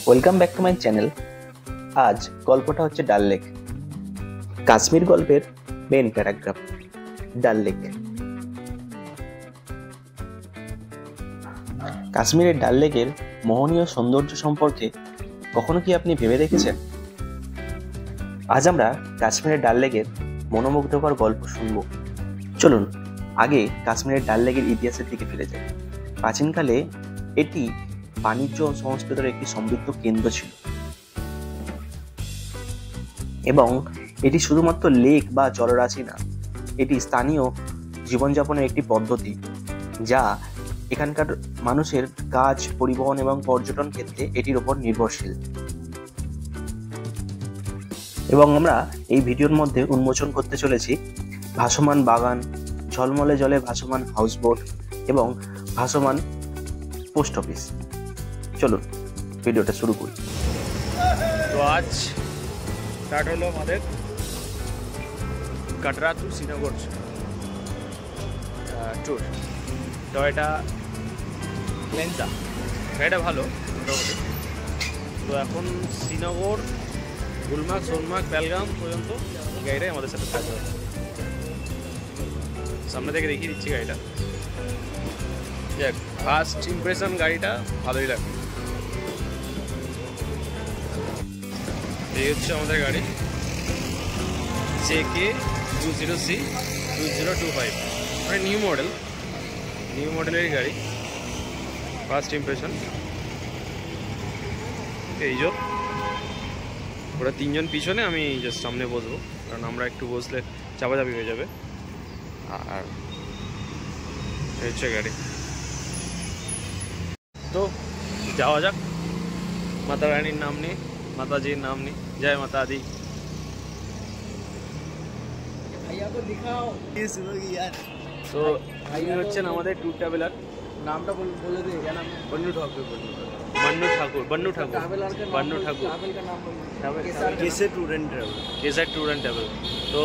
Welcome back to my channel. আজ গল্পটা হচ্ছে ডাল লেক। কাশ্মীর গল্পের মেন প্যারাগ্রাফ, ডাল লেক। কাশ্মীরের ডাল লেকের মোহনীয় সৌন্দর্য সম্পর্কে কখনো কি আপনি ভেবে দেখেছেন? আজ আমরা কাশ্মীরের ডাল লেকের মনোমুগ্ধকর গল্প শুনব। চলুন আগে কাশ্মীরের ডাল লেকের ইতিহাসের দিকে ফিরে যাই। প্রাচীনকালে এটি বাণিজ্য ও সংস্কৃতির একটি সমৃদ্ধ কেন্দ্র ছিল এবং এটি শুধুমাত্র লেক বা জলরাশি না, এটি স্থানীয় জীবনযাপনের একটি পদ্ধতি যা এখানকার মানুষের কাজ, পরিবহন এবং পর্যটন ক্ষেত্রে এটির উপর নির্ভরশীল। এবং আমরা এই ভিডিওর মধ্যে উন্মোচন করতে চলেছি ভাসমান বাগান, ঝলমলে জলে ভাসমান হাউসবোট এবং ভাসমান পোস্ট অফিস। চলুন ভিডিওটা শুরু করি। তো আজ স্টার্ট হলো আমাদের কাটরা টু শ্রীনগর ট্যুর। তো এটা লেন্সা গাড়িটা ভালো মোটামুটি। তো এখন শ্রীনগর, গুলমার্গ, সোনমার্গ, পেহেলগাম পর্যন্ত গাড়িটাই আমাদের সাথে থাকবে। সামনে থেকে দেখিয়ে দিচ্ছি গাড়িটা। দেখ, ফার্স্ট ইমপ্রেশন গাড়িটা ভালোই লাগে। এই হচ্ছে আমাদের গাড়ি JK20C2025, মানে নিউ মডেলের গাড়ি। ফার্স্ট ইমপ্রেশন এই যে ওরা তিনজন পিছনে, আমি জাস্ট সামনে বসবো, কারণ আমরা একটু বসলে চাপাচাপি হয়ে যাবে। আর এই হচ্ছে গাড়ি। তো যাওয়া যাক। মাতা রানীর নাম নিয়ে, মাতাজির নাম নিয়ে, জয় মাতা দি। তো ইনি হচ্ছেন আমাদের ট্যুর ট্রাভেলার। নামটা বলে দিই। বন্নু ঠাকুর। কেসে ট্যুর অ্যান্ড ট্রাভেল। তো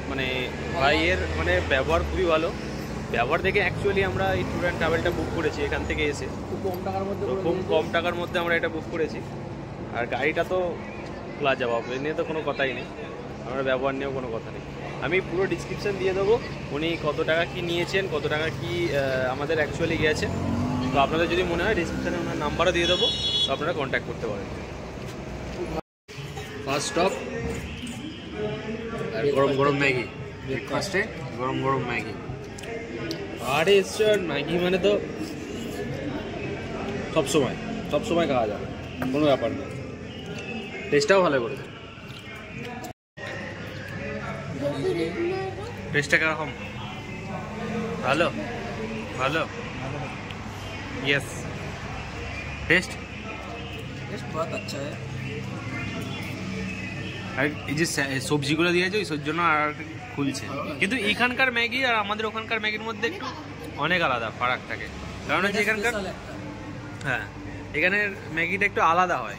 মানে ভাইয়ের মানে ব্যবহার খুবই ভালো। ব্যবহার দেখে অ্যাকচুয়ালি আমরা এই ট্যুর অ্যান্ড ট্রাভেলটা বুক করেছি এখান থেকে এসে। খুব কম টাকার মধ্যে আমরা এটা বুক করেছি। আর গাড়িটা তো লাজবাব, এ নিয়ে তো কোনো কথাই নেই। আমরা ব্যবহার নিয়েও কোনো কথা নেই। আমি পুরো ডিসক্রিপশান দিয়ে দেবো, উনি কত টাকা কি নিয়েছেন, কত টাকা কি আমাদের অ্যাকচুয়ালি গেছে। তো আপনাদের যদি মনে হয় ডিসক্রিপশানে ওনার নাম্বারও দিয়ে দেবো, তো আপনারা কন্ট্যাক্ট করতে পারেন। ফার্স্ট স্টপ গরম ম্যাগি। ব্রেকফাস্টে গরম ম্যাগি। আরে এসছে ম্যাগি মানে তো সবসময় খাওয়া যাবে, কোনো ব্যাপার নেই। টেস্টটাও ভালো করেছে। टेस्ट किरकम? ভালো यस। टेस्ट बहुत अच्छा है। আর এই যে সবজিগুলো দিয়েছে ওই জন্য আর খুলছে, কিন্তু এখানকার ম্যাগি আর আমাদের ওখানকার ম্যাগির মধ্যে একটু অনেক আলাদা ফারাক থাকে। কারণ হচ্ছে এখানকার, হ্যাঁ, এখানের ম্যাগিটা একটু আলাদা হয়,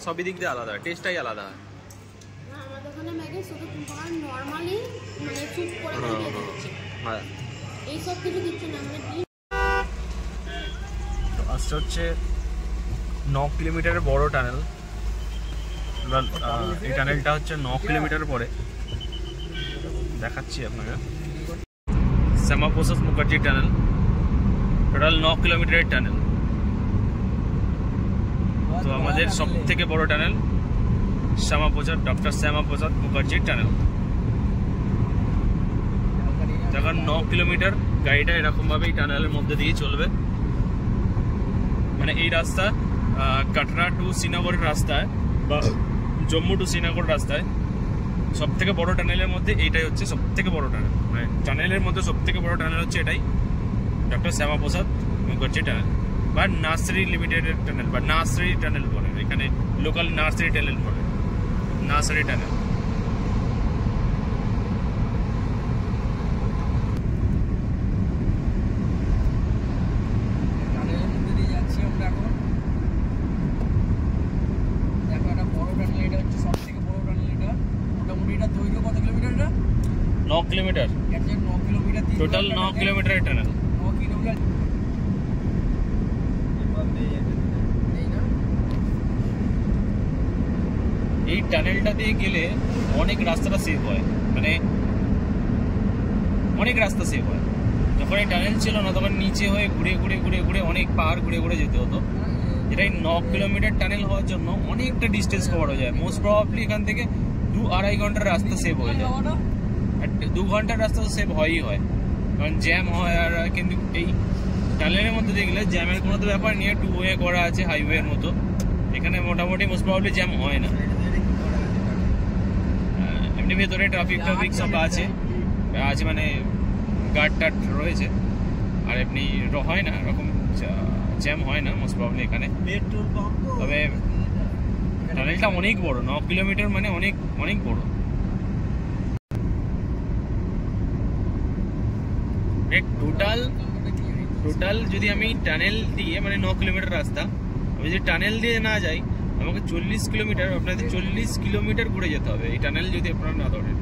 সবই দিক দিয়ে আলাদা হয়, টেস্টটাই আলাদা হয়। আসতে হচ্ছে 9 কিলোমিটারের বড় টানেল। এই টানেলটা হচ্ছে 9 কিলোমিটার পরে দেখাচ্ছি আপনাকে। শ্যামাপ্রসাদ মুখার্জি টানেল, টোটাল 9 কিলোমিটারের টানেল। তো আমাদের সব থেকে বড় tunnel doctor Shyamaprasad Mukherjee tunnel. যখন 9 কিলোমিটার গাড়িটা এরকমভাবে এই টানেলের মধ্যে দিয়ে চলবে। মানে এই রাস্তা কাটরা টু শ্রীনগরের রাস্তায় বা জম্মু টু শ্রীনগর রাস্তায় সব থেকে বড় টানেলের মধ্যে এইটাই হচ্ছে সব থেকে বড় টানেল। মানে টানেলের মধ্যে সব থেকে বড় টানেল হচ্ছে এটাই, ডক্টর শ্যামাপ্রসাদ মুখার্জি টানেল বা নার্সারি লিমিটেডের টানেল বা নার্সারি টানেল বলে, এখানে লোকাল নার্সারি টানেল বলে, nursery tunnel. Kilometre total 9 kilometre tunnel. টানেলটা দিয়ে গেলে অনেক রাস্তাটা সেভ হয়, মানে অনেক রাস্তা সেভ হয়। যখন এই টানেল ছিল না তখন নিচে হয়ে ঘুরে ঘুরে ঘুরে ঘুরে অনেক পাহাড় ঘুরে ঘুরে যেতে হতো। যেটা এই 9 কিলোমিটার টানেল হওয়ার জন্য অনেকটা ডিস্টেন্স কভার হয়ে যায়। মোস্ট প্রবাবলি এখান থেকে 2-2.5 ঘন্টার রাস্তা সেভ হয়ে যায়। আর 2 ঘন্টার রাস্তা তো সেভ হয়ই হয়, কারণ জ্যাম হয়। আর কিন্তু এই টানেলের মধ্যে দেখলে জ্যামের কোনো তো ব্যাপার নিয়ে 2 ওয়ে করা আছে হাইওয়ের মতো, এখানে মোটামুটি মোস্ট প্রবাবলি জ্যাম হয় না। এমনি ভেতরে ট্রাফিক সব আছে মানে গার্ড টার্ড রয়েছে, আর এমনি হয় না এরকম জ্যাম হয় না মোস্ট প্রবলি এখানে। তবে টানেলটা অনেক বড়, 9 কিলোমিটার মানে অনেক অনেক বড়। টোটাল যদি আমি টানেল দিয়ে মানে 9 কিলোমিটার রাস্তা, আমি যদি টানেল দিয়ে না যাই আমাকে 40 কিলোমিটার, আপনাদের 40 কিলোমিটার ঘুরে যেতে হবে এই টানেল যদি আপনারা না ধরেন।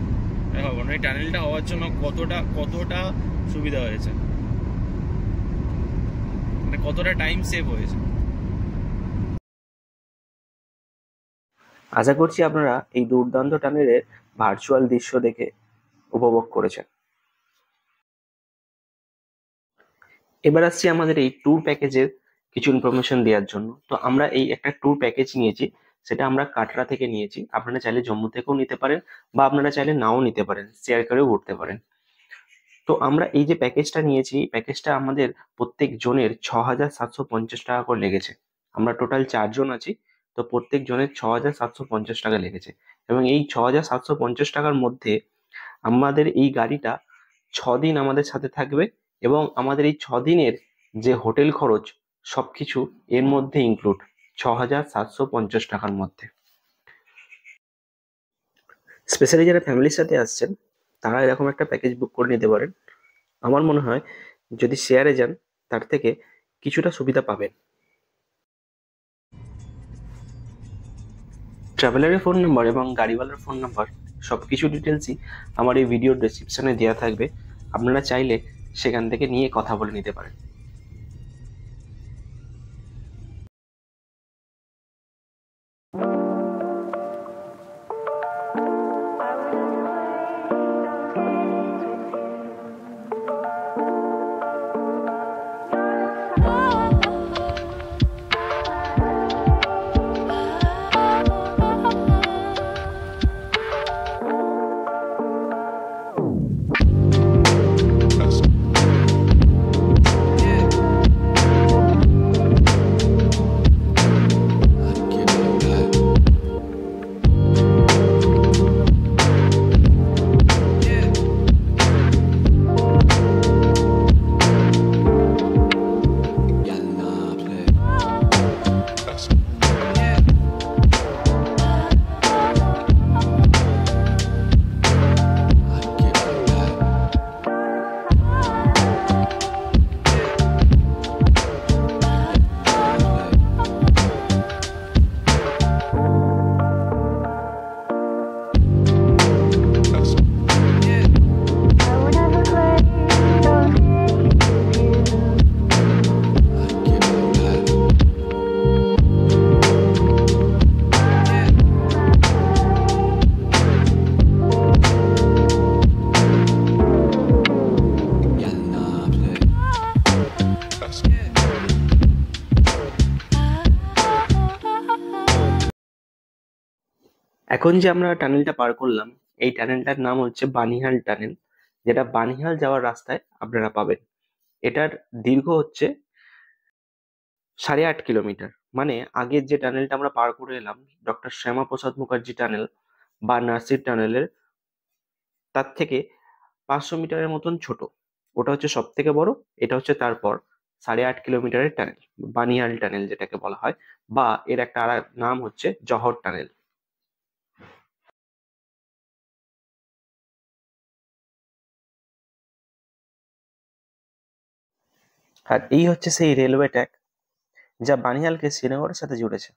ভাবুন এই টানেলটা হওয়ার জন্য কতটা সুবিধা হয়েছে, মানে কতটা টাইম সেভ হয়েছে। আশা করছি আপনারা এই দুর্দান্ত টানেলের ভার্চুয়াল দৃশ্য দেখে উপভোগ করেছেন। এবার আসছি আমাদের এই ট্যুর প্যাকেজের কিছু ইনফরমেশন দেওয়ার জন্য। তো আমরা এই একটা ট্যুর প্যাকেজ নিয়েছি, সেটা আমরা কাটরা থেকে নিয়েছি। আপনারা চাইলে জম্মু থেকেও নিতে পারেন বা আপনারা চাইলে নাও নিতে পারেন, শেয়ার করেও উঠতে পারেন। তো আমরা এই যে প্যাকেজটা নিয়েছি, প্যাকেজটা আমাদের প্রত্যেক জনের 6,750 টাকা করে লেগেছে। আমরা টোটাল 4 জন আছি, তো প্রত্যেক জনের 6,750 টাকা লেগেছে। এবং এই 6,750 টাকার মধ্যে আমাদের এই গাড়িটা 6 দিন আমাদের সাথে থাকবে, এবং আমাদের এই 6 দিনের যে হোটেল খরচ সবকিছু এর মধ্যে ইনক্লুড, 6,750 টাকার মধ্যে। স্পেশালি যারা ফ্যামিলির সাথে আসছেন তারা এরকম একটা প্যাকেজ বুক করে নিতে পারেন। আমার মনে হয় যদি শেয়ারে যান তার থেকে কিছুটা সুবিধা পাবেন। ট্রাভেলারের ফোন নাম্বার এবং গাড়িওয়ালার ফোন নাম্বার সবকিছু ডিটেলসই আমার এই ভিডিওর ডেসক্রিপশনে দেওয়া থাকবে, আপনারা চাইলে সেখান থেকে নিয়ে কথা বলে নিতে পারেন। এখন যে আমরা টানেলটা পার করলাম, এই টানেলটার নাম হচ্ছে বানিহাল টানেল, যেটা বানিহাল যাওয়ার রাস্তায় আপনারা পাবেন। এটার দীর্ঘ হচ্ছে 8.5 কিলোমিটার। মানে আগের যে টানেলটা আমরা পার করে এলাম, ডক্টর শ্যামাপ্রসাদ মুখার্জি টানেল বা নাসির টানেলের, তার থেকে 500 মিটারের মতন ছোট। ওটা হচ্ছে সব থেকে বড়, এটা হচ্ছে তারপর 8.5 কিলোমিটারের টানেল, বানিহাল টানেল যেটাকে বলা হয়, বা এর একটা আর নাম হচ্ছে জহর টানেল। আর এই হচ্ছে সেই রেলওয়ে ট্র্যাক যা বানিহালকে শ্রীনগরের সাথে জুড়েছে।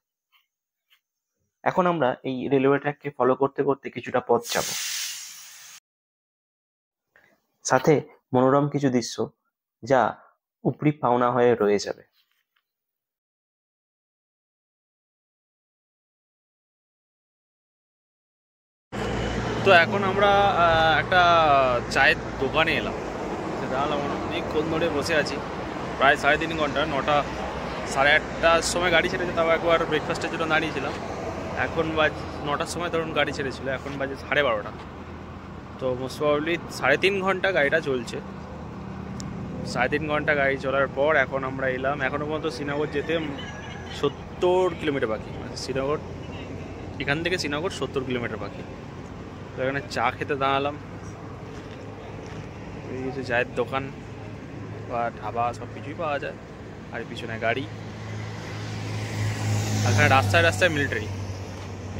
এখন আমরা এই রেলওয়ে ট্র্যাককে ফলো করতে করতে কিছুটা পথ যাব, সাথে মনোরম কিছু দৃশ্য যা উপরি পাওনা হয়ে রয়ে যাবে। তো এখন আমরা একটা চায়ের দোকানে এলাম, দাঁড়ালাম, অনেকক্ষণ ধরে বসে আছি, প্রায় 3.5 ঘন্টা। 9টা 8:30টার সময় গাড়ি ছেড়েছে, তাও একবার ব্রেকফাস্টের জন্য দাঁড়িয়েছিলাম। এখন 9টার সময় ধরুন গাড়ি ছেড়েছিল, এখন বাজে 12:30। তো মোস্ট প্রবাবলি 3.5 ঘন্টা গাড়িটা চলছে। 3.5 ঘন্টা গাড়ি চলার পর এখন আমরা এলাম। এখনও পর্যন্ত শ্রীনগর যেতে 70 কিলোমিটার বাকি, মানে শ্রীনগর, এখান থেকে শ্রীনগর 70 কিলোমিটার বাকি। তো এখানে চা খেতে দাঁড়ালাম। এই যে চায়ের দোকান বা ধাবা সব কিছুই পাওয়া যায়, আর পিছনে গাড়ি। আর এখানে রাস্তায় রাস্তায় মিলিটারি।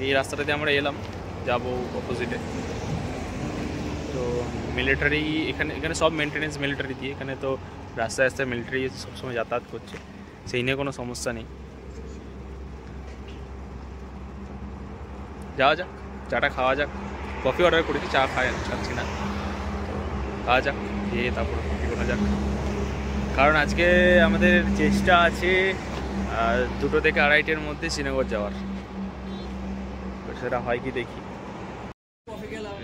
এই রাস্তাটাতে আমরা এলাম, যাব অপোজিটে। তো মিলিটারি এখানে সব মেনটেনেন্স মিলিটারি দিয়ে, এখানে তো রাস্তায় রাস্তায় মিলিটারি সবসময় যাতায়াত করছে, সেই নিয়ে কোনো সমস্যা নেই। যাওয়া যাক, চাটা খাওয়া যাক। কফি অর্ডার করেছি, চা খাচ্ছি না, খাওয়া যাক, খেয়ে তারপর এগোনো যাক। কারণ আজকে আমাদের চেষ্টা আছে 2টো থেকে 2:30টার মধ্যে শ্রীনগর যাওয়ার। সেটা হয় কি দেখি।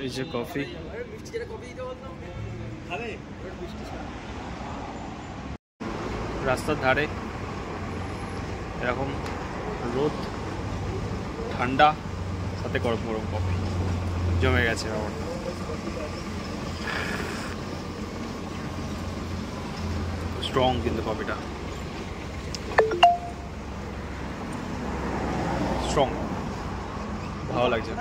এই যে কফি, রাস্তার ধারে এরকম রোদ, ঠান্ডা, সাথে গরম গরম কফি জমে গেছে ব্যাপারটা। স্ট্রং কিন্তু কফিটা, স্ট্রং, ভালো লাগছে।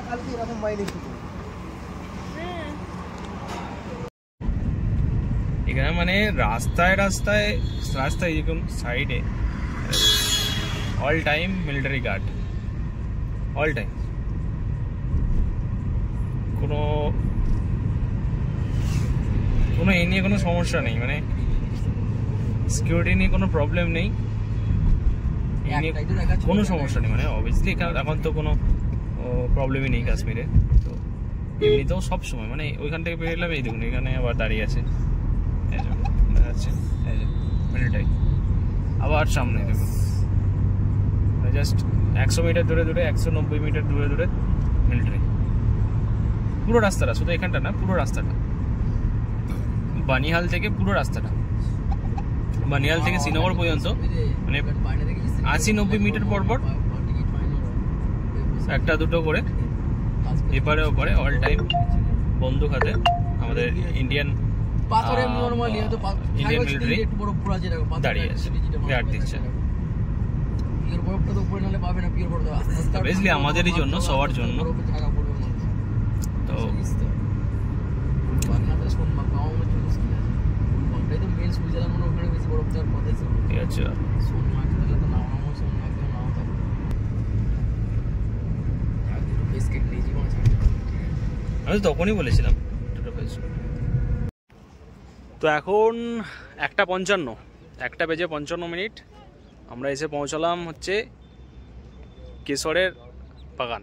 এখানে মানে রাস্তায় রাস্তায় রাস্তায় এরকম সাইডে all time military guard, all time. কোনো এই নিয়ে কোনো সমস্যা নেই, মানে সিকিউরিটি নিয়ে কোনো প্রবলেম নেই, কোনো সমস্যা নেই। মানে অবভিয়াসলি এখন তো কোনো প্রবলেমই নেই কাশ্মীরে। তো এমনিতেও সব সময় মানে ওইখান থেকে পেয়ে গেলাম, এই দেখুন এখানে আবার দাঁড়িয়ে আছে, দেখা যাচ্ছে মিলিটারি। আবার সামনে দেখুন জাস্ট 100 মিটার দূরে দূরে, 190 মিটার দূরে দূরে মিলিটারি। পুরো রাস্তাটা, শুধু এখানটা না, পুরো রাস্তাটা, বানিহাল থেকে পুরো রাস্তাটা, বানিহাল থেকে শ্রীনগর পর্যন্ত, মানে 80-90 মিটার পর পর একটা দুটো করে এপারে ওপারে অল টাইম বন্দুক হাতে আমাদের ইন্ডিয়ান মিলিটারি দাঁড়িয়ে আছে, গার্ড দিচ্ছে। বেসলি আমাদেরই জন্য, সবার জন্য। তো ঠিক আছে, আমি তখনই বলেছিলাম। তো এখন 1:55, 1:55 আমরা এসে পৌঁছালাম হচ্ছে কেশরের বাগান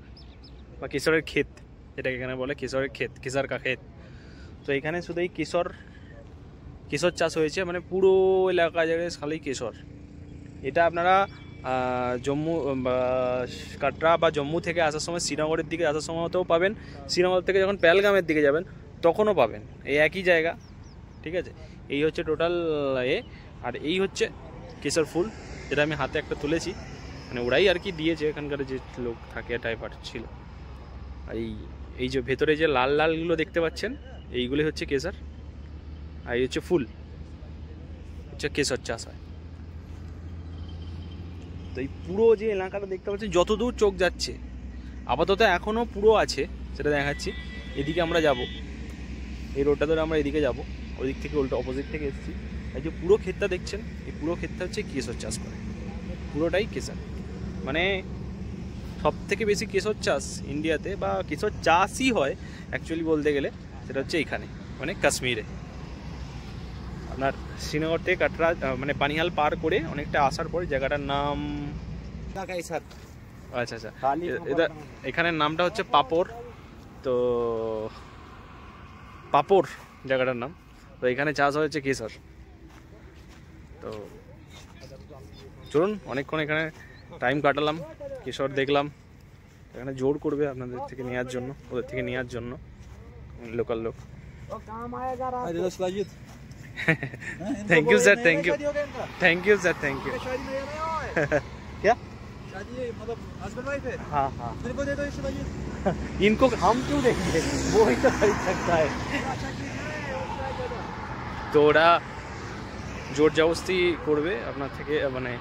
বা কেশরের ক্ষেত, যেটাকে এখানে বলে কেশরের ক্ষেত, কেশর কা ক্ষেত। তো এখানে শুধু এই কেশর চাষ হয়েছে, মানে পুরো এলাকা জুড়ে খালি কেশর। এটা আপনারা জম্মু কাটরা বা জম্মু থেকে আসার সময়, শ্রীনগরের দিকে আসার সময়তেও পাবেন, শ্রীনগর থেকে যখন পেহেলগামের দিকে যাবেন তখনও পাবেন, এই একই জায়গা। ঠিক আছে, এই হচ্ছে টোটাল আর এই হচ্ছে কেশর ফুল, যেটা আমি হাতে একটা তুলেছি, মানে ওরাই আর কি দিয়েছে, এখানকার যে লোক থাকে টাইপার ছিল। এই যে ভেতরে যে লাল লালগুলো দেখতে পাচ্ছেন, এইগুলি হচ্ছে কেশর, আর এই হচ্ছে ফুল, হচ্ছে কেশর চাষ হয়। তো এই পুরো যে এলাকাটা দেখতে পাচ্ছেন, যতদূর চোখ যাচ্ছে, আপাতত এখনও পুরো আছে, সেটা দেখাচ্ছি। এদিকে আমরা যাব, এই রোডটা ধরে আমরা এদিকে যাব, ওই দিক থেকে উল্টো অপোজিট থেকে এসেছি। এই যে পুরো ক্ষেতটা দেখছেন, এই পুরো ক্ষেতটা হচ্ছে কেশর চাষ করে, পুরোটাই কেশর। মানে সব থেকে বেশি কেশর চাষ ইন্ডিয়াতে, বা কেশর চাষই হয় অ্যাকচুয়ালি বলতে গেলে, সেটা হচ্ছে এইখানে, মানে কাশ্মীরে। আপনার শ্রীনগর থেকে কাটরা মানে পানিহাল পার করে অনেকটা আসার পরে জায়গাটার নাম, আচ্ছা আচ্ছা, এটা এখানের নামটা হচ্ছে পাপড়। তো পাপড় জায়গাটার নাম। তো এখানে চাষ হয়েছে কেশর। তো চলুন, অনেকক্ষণ এখানে টাইম কাটালাম, কেশর দেখলাম। এখানে জোর করবে আপনাদের থেকে নেওয়ার জন্য, ওদের থেকে নেওয়ার জন্য। लोकल लोग। अरे तो shilajit thank you sir, thank you, thank you sir, thank you. क्या शादी मतलब हस्बैंड वाइफ है? हाँ हाँ, मेरे को दे दो शिलाजीत। इनको हम क्यों देंगे, वो ही तो खरीद सकता है। তো ওরা জোর জবরদস্তি করবে আপনার থেকে, মানে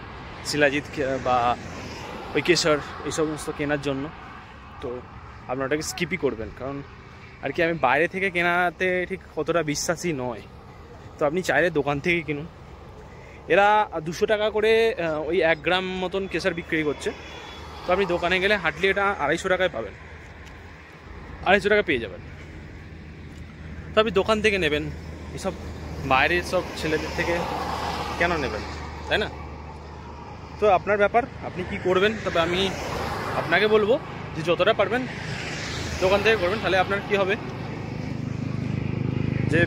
শিলাজিৎ বা ওই কেশর এই সমস্ত কেনার জন্য। তো আপনার ওটাকে স্কিপই করবেন, কারণ আর কি আমি বাইরে থেকে কেনাতে ঠিক অতটা বিশ্বাসী নয়। তো আপনি চাইলে দোকান থেকে কিনুন। এরা 200 টাকা করে ওই 1 গ্রাম মতন কেশর বিক্রি করছে। তো আপনি দোকানে গেলে হার্ডলি এটা 250 টাকায় পাবেন, 250 টাকা পেয়ে যাবেন। তো আপনি দোকান থেকে নেবেন, এসব বাইরের সব ছেলেদের থেকে কেন নেবেন, তাই না? তো আপনার ব্যাপার, আপনি কি করবেন। তবে আমি আপনাকে বলবো যে যতটা পারবেন দোকান থেকে করবেন, তাহলে আপনার কি হবে যে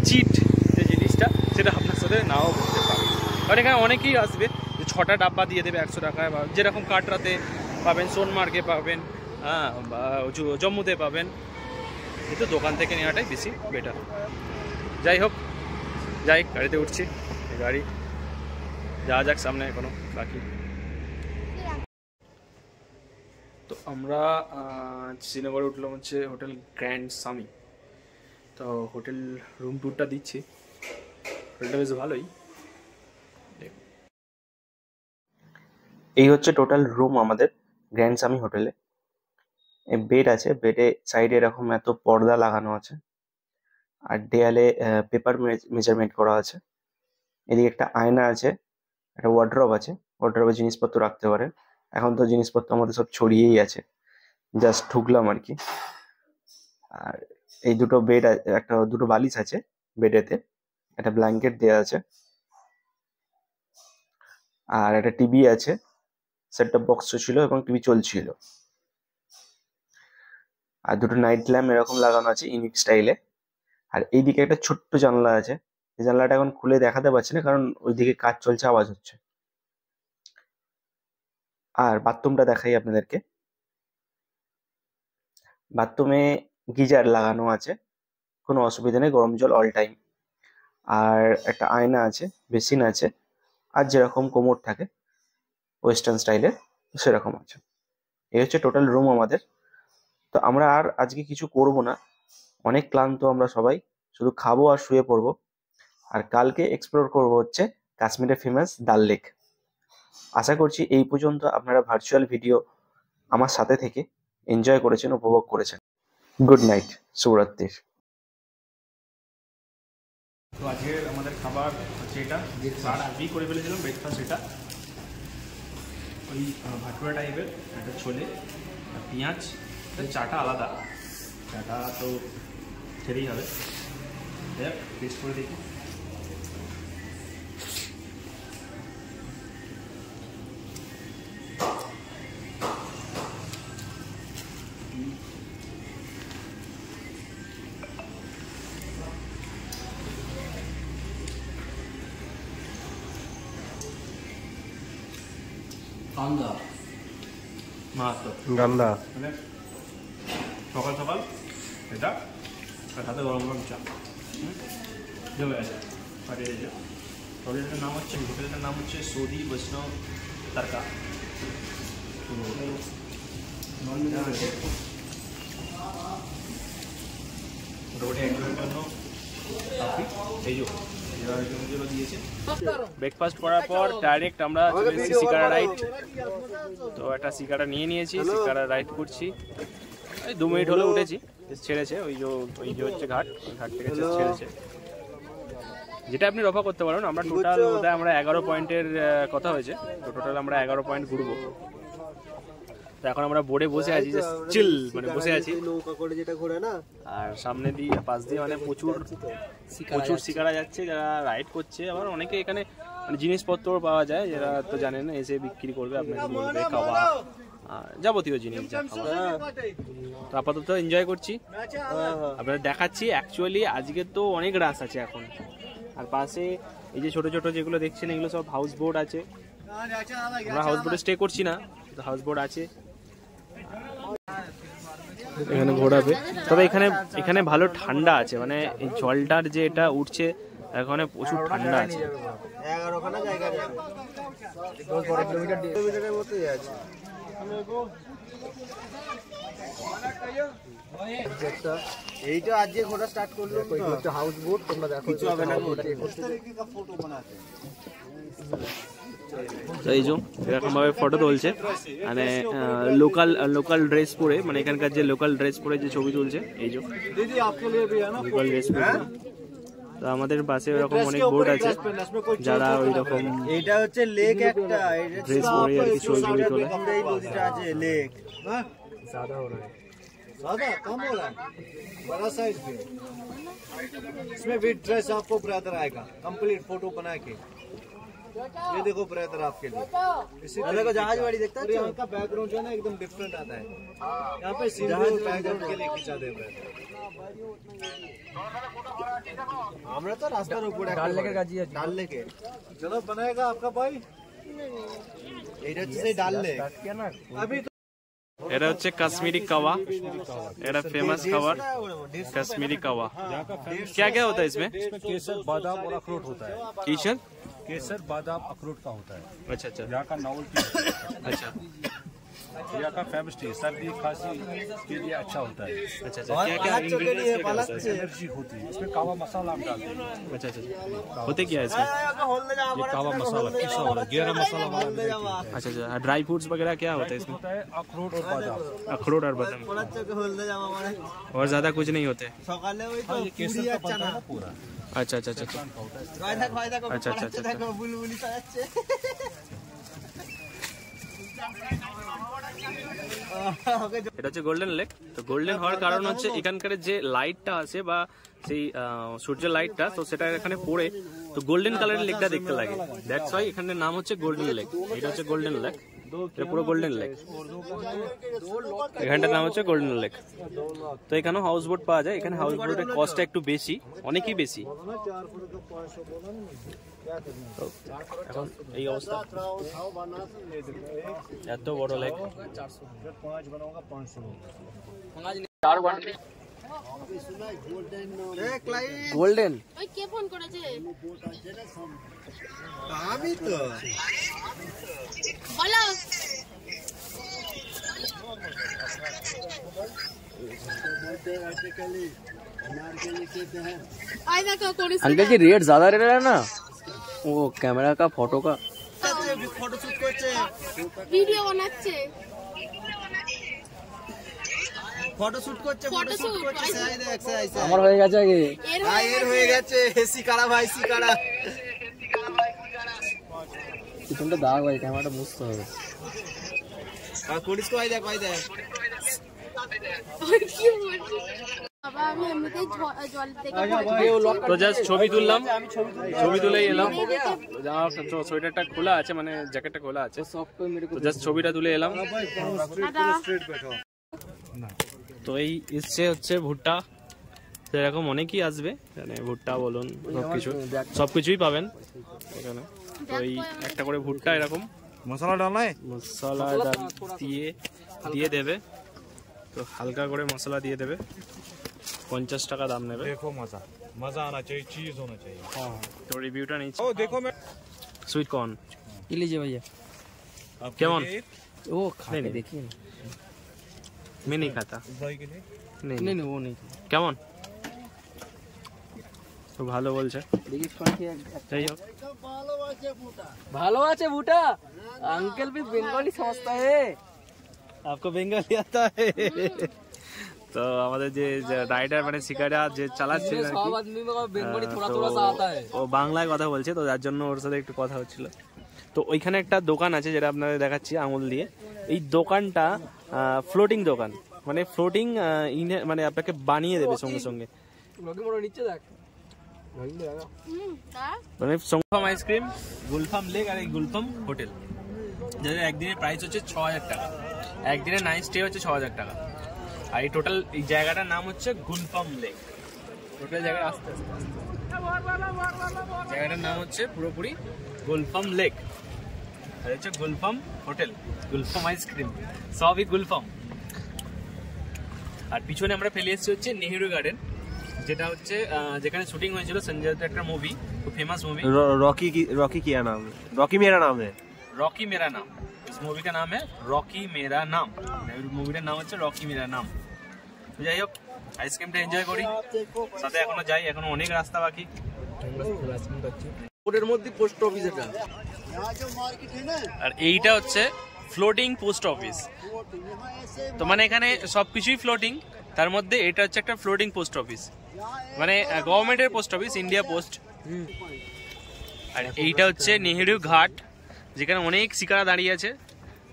চিট যে জিনিসটা সেটা আপনার সাথে নাও করতে পারে। কারণ এখানে অনেকেই আসবে যে 6টা ডাব্বা দিয়ে দেবে 100 টাকায়, বা যেরকম কাটরাতে পাবেন, সোনমার্গে পাবেন, হ্যাঁ, বা জম্মুতে পাবেন। কিন্তু দোকান থেকে নেওয়াটাই বেশি বেটার। যাই হোক, যাই গাড়িতে উঠছি, গাড়ি যাওয়া যাক সামনে, এখনো বাকি। তো আমরা শ্রীনগরে উঠলাম হচ্ছে হোটেল গ্র্যান্ড সামি। তো হোটেল রুম ট্যুরটা দিচ্ছি, হোটেলটা বেশ ভালোই। এই হচ্ছে টোটাল রুম আমাদের গ্র্যান্ড সামি হোটেলে। বেড আছে, বেডে সাইডে এরকম এত পর্দা লাগানো আছে, আর দেয়ালে পেপার মেজারমেন্ট করা আছে। এদিকে একটা আয়না আছে, একটা ওয়ার্ড্রব আছে, ওয়ার্ড্রবে জিনিসপত্র রাখতে পারেন। এখন তো জিনিসপত্র আমাদের সব ছড়িয়েই আছে, জাস্ট ঢুকলাম আর কি। আর এই দুটো বেড, দুটো বালিশ আছে বেডেতে, একটা ব্ল্যাঙ্কেট দেওয়া আছে, আর একটা টিভি আছে, সেটটপ বক্স ছিল এবং টিভি চলছিল। আর দুটো নাইট ল্যাম্প এরকম লাগানো আছে ইউনিক স্টাইলে। আর এইদিকে একটা ছোট্ট জানলা আছে, এই জানলাটা এখন খুলে দেখাতে পারছি না কারণ ওইদিকে কাজ চলছে, আওয়াজ হচ্ছে। আর বাথরুমটা দেখাই আপনাদেরকে। বাথরুমে গিজার লাগানো আছে, কোনো অসুবিধা নেই, গরম জল অল টাইম। আর একটা আয়না আছে, বেসিন আছে, আর যেরকম কোমোড থাকে ওয়েস্টার্ন স্টাইলের সেরকম আছে। এই হচ্ছে টোটাল রুম আমাদের। তো আমরা আর আজকে কিছু করব না, অনেক ক্লান্ত আমরা সবাই, শুধু খাবো আর শুয়ে পড়বো। আর কালকে এক্সপ্লোর করবো হচ্ছে কাশ্মীরের ফেমাস ডাল লেক। আশা করছি এই পর্যন্ত আপনারা ভার্চুয়াল ভিডিও আমার সাথে থেকে এনজয় করেছেন, উপভোগ করেছেন। গুড নাইট, শুভরাত্রির। তো আজকে আমাদের খাবার হচ্ছে এটা, আর আগেই করে ফেলেছিলাম ব্রেকফাস্ট। এটা ওই ভাটুরা টাইপের একটা ছোলে আর পেঁয়াজ, চাটা আলাদা, চাটা তো ছেড়েই হবে। দেখ টেস্ট করে দেখি। গান্দা মানে সকাল সকাল এটা আর সাথে গরম গরম চা জমে গেছে, ফাটিয়ে দিয়েছে। হোটেলটার নাম হচ্ছে সৌদি বৈষ্ণব তারকা। তো মোটামুটি একজনের জন্য কাফি, এই যেগুলো দিয়েছে। ব্রেকফাস্ট করার পর ডাইরেক্ট আমরা চলে এসেছি শিকারা রাইড। তো একটা শিকারা নিয়ে নিয়েছি, শিকারা রাইড করছি। এই 2 মিনিট হলে উঠেছি, ছেড়েছে ওই যে হচ্ছে ঘাট, ওই ঘাট থেকে ছেড়েছে। যেটা আপনি রফা করতে পারেন। আমরা টোটাল বোধহয় আমরা 11 পয়েন্টের কথা হয়েছে, তো টোটাল আমরা 11 পয়েন্ট ঘুরবো। তো এখন আমরা বোর্ডে বসে আছি, চিল মানে বসে আছি। আর সামনে দিয়ে পাশ দিয়ে মানে প্রচুর শিকারা যাচ্ছে যারা রাইড করছে। আবার অনেকে এখানে মানে জিনিসপত্র পাওয়া যায়, যারা তো জানেন এসে বিক্রি করবে, আপনাকে বলবে খাওয়া যাবতীয় জিনিস যা খাওয়া। তো আপাতত এনজয় করছি, আপনাদের দেখাচ্ছি। অ্যাকচুয়ালি আজকে তো অনেক রাশ আছে এখন। আর পাশে এই যে ছোট ছোট যেগুলো দেখছেন এগুলো সব হাউস বোট আছে। আমরা হাউস বোটে স্টে করছি না, তো হাউস বোট আছে। এখানে ঘোরাবে। তবে এখানে ভালো ঠান্ডা আছে, মানে এই জলটার যে এটা উঠছে এখানে প্রচুর ঠান্ডা আছে। এইটা আজকে ঘোরা স্টার্ট করলো তো হাউস বোট তোমরা দেখো কিছু হবে না ফটো বানাতে তো এই যে এরকম ভাবে ফটো তুলছে, মানে লোকাল ড্রেস পরে, মানে এখানকার যে লোকাল ড্রেস পরে যে ছবি তুলছে। এই যে দিদি आपके लिए भी है ना লোকাল ড্রেস পরে। তো আমাদের পাশে এরকম অনেক বোট আছে যারা ওই রকম এটা হচ্ছে লেক একটা ড্রেস পরে আর কি ছবি তোলে। এই নদীটা আছে লেক হ্যাঁ ज्यादा हो रहा है ज्यादा कम हो रहा है बड़ा साइज भी इसमें विद ड्रेस आपको ब्रदर आएगा कंप्लीट फोटो बना के ये देखो ब्रदर आपके लिए इसी तरह का जहाज वाली देखता है यहाँ का बैकग्राउंड जो है ना एकदम डिफरेंट आता है यहाँ पे जहाज बैकग्राउंड के लिए खींचा दे ब्रदर আমরা তো রাস্তার উপরে ডাল লেকে গাজি আছে ডাল লেকে চলো बनाएगा आपका भाई এটা হচ্ছে সেই ডাল লেক अभी এটা হচ্ছে কাশ্মীরি কাওয়া, এটা ফেমাস খাবার কাশ্মীরি কাওয়া। क्या क्या होता है इसमें? केसर बादाम और अखरोट होता है। टीशर केसर बादाम अखरोट का होता है। अच्छा अच्छा यहाँ का नॉवल्टी अच्छा यहाँ का फेमस टी सर्दी खांसी के लिए अच्छा होता है। अच्छा अच्छा क्या क्या इंग्रेडिएंट्स एनर्जी होती है इसमें। कावा मसाला हम डालते हैं। अच्छा अच्छा होते क्या है इसमें? ये कावा मसाला पिसा वाला गहरा मसाला वाला अच्छा अच्छा ड्राई फ्रूट्स वगैरह क्या होता है इसमें? होता है अखरोट और बादाम। अखरोट और बादाम और ज्यादा कुछ नहीं होते? ये केसर का बनता है ना पूरा। अच्छा अच्छा अच्छा अच्छा अच्छा अच्छा अच्छा এটা হচ্ছে গোল্ডেন লেক। তো গোল্ডেন হওয়ার কারণ হচ্ছে এখানকার যে লাইটটা আছে বা সেই সূর্যের লাইটটা, তো সেটা এখানে পড়ে তো গোল্ডেন কালারের লেকটা দেখতে লাগে। দ্যাটস ওয়াই এখানের নাম হচ্ছে গোল্ডেন লেক। এটা হচ্ছে গোল্ডেন লেক, এটা পুরো গোল্ডেন লেক। এখানটার নাম হচ্ছে গোল্ডেন লেক। তো এখানেও হাউস বোট পাওয়া যায়। এখানে হাউস বোটের কস্টটা একটু বেশি, অনেকই বেশি। এখন এই অবস্থা, এত বড় লেক। গোল্ডেন ওই কে ফোন করেছে? আমি তো বলো आए देखो कौन सी अंकल जी रेट ज्यादा ले रहा है ना वो कैमरा का फोटो का। ফটো শুট করছে ভিডিও বানাচ্ছে ফটো শুট করছে এই দেখ আইছে আমার হয়ে গেছে আগে এর হয়ে গেছে এসি কারা ভাই সি কারা পিছনটা দাগ ভাই, ক্যামেরাটা বুঝতে হবে। আর পুলিশ কই দেখ কি বলছিস বাবা? আমি এমনিতেই জল থেকে তো জাস্ট ছবি তুললাম, ছবি তুলেই এলাম। সোয়েটারটা খোলা আছে, মানে জ্যাকেটটা খোলা আছে, তো জাস্ট ছবিটা তুলে এলাম। তো এই এসছে হচ্ছে ভুট্টা, সেরকম অনেকই আসবে, মানে ভুট্টা বলুন সবকিছুই পাবেন এখানে। তো এই একটা করে ভুট্টা এরকম মশলা ডালনা মশলা দিয়ে দেবে। তো হালকা করে মশলা দিয়ে দেবে, 50 টাকা দাম নেবে। देखो मजा मजा आना चाहिए, चीज होना चाहिए। हाँ तो रिव्यूটা নিচ্ছি। ओ देखो मैं स्वीट कॉर्न ये लीजिए भैया। কেমন? वो खा के देखिए ना। मैं नहीं खाता। भाई के लिए नहीं नहीं नहीं वो नहीं কেমন? তো ভালো বলছে। देखिए खा के যাই হোক, ভালো আছে ভুটা। अंकल भी बंगाली समझता है। आपको बंगाली आता है? তো আমাদের যে রাইডার মানে শিকারা যে চালাচ্ছে আর কি, सब आदमी में बंगाली थोड़ा थोड़ा सा आता है। ও বাংলায় কথা বলছে, তো যার জন্য ওর সাথে একটু কথা হচ্ছিল। তো ওইখানে একটা দোকান আছে যেটা আপনাদের দেখাচ্ছি আঙুল দিয়ে। এই দোকানটা ফ্লোটিং দোকান, মানে ফ্লোটিং মানে আপনাকে বানিয়ে দেবে সঙ্গে সঙ্গে। ব্লগিং মোড় নিচে দেখ। মানে গুলফাম আইসক্রিম, গুলফাম লেক আর এই গুলফাম হোটেল, যাদের একদিনের প্রাইস হচ্ছে 6000 টাকা, একদিনের নাইট স্টে হচ্ছে 6000 টাকা। আর এই টোটাল এই জায়গাটার নাম হচ্ছে গুলফাম লেক। টোটাল জায়গা আস্তে আস্তে জায়গাটার নাম হচ্ছে পুরোপুরি গুলফাম লেক, আর হচ্ছে গুলফাম হোটেল, গুলফাম আইসক্রিম, সবই গুলফাম। আর পিছনে আমরা ফেলে এসেছি হচ্ছে নেহেরু গার্ডেন, যেটা হচ্ছে যেখানে শুটিং হয়েছিল সঞ্জয় দত্তের একটা মুভি, খুব फेमस मूवी रॉकी क्या नाम है? रॉकी मेरा नाम है। रॉकी मेरा नाम, इस मूवी का नाम है रॉकी मेरा नाम, মুভিটার নাম হচ্ছে রকি মেরা নাম। তো যাই হোক, আইসক্রিমটা এনজয় করি, সাথে এখনো যাই, এখনো অনেক রাস্তা বাকি। ওর মধ্যে পোস্ট অফিস এটা, আর এইটা হচ্ছে ফ্লোটিং পোস্ট অফিস। তো মানে এখানে সবকিছুই ফ্লোটিং, তার মধ্যে এটা হচ্ছে একটা ফ্লোটিং পোস্ট অফিস, মানে গভর্নমেন্টের পোস্ট অফিস, ইন্ডিয়া পোস্ট। আর এইটা হচ্ছে নেহেরু ঘাট, যেখানে অনেক শিকারা দাঁড়িয়ে আছে,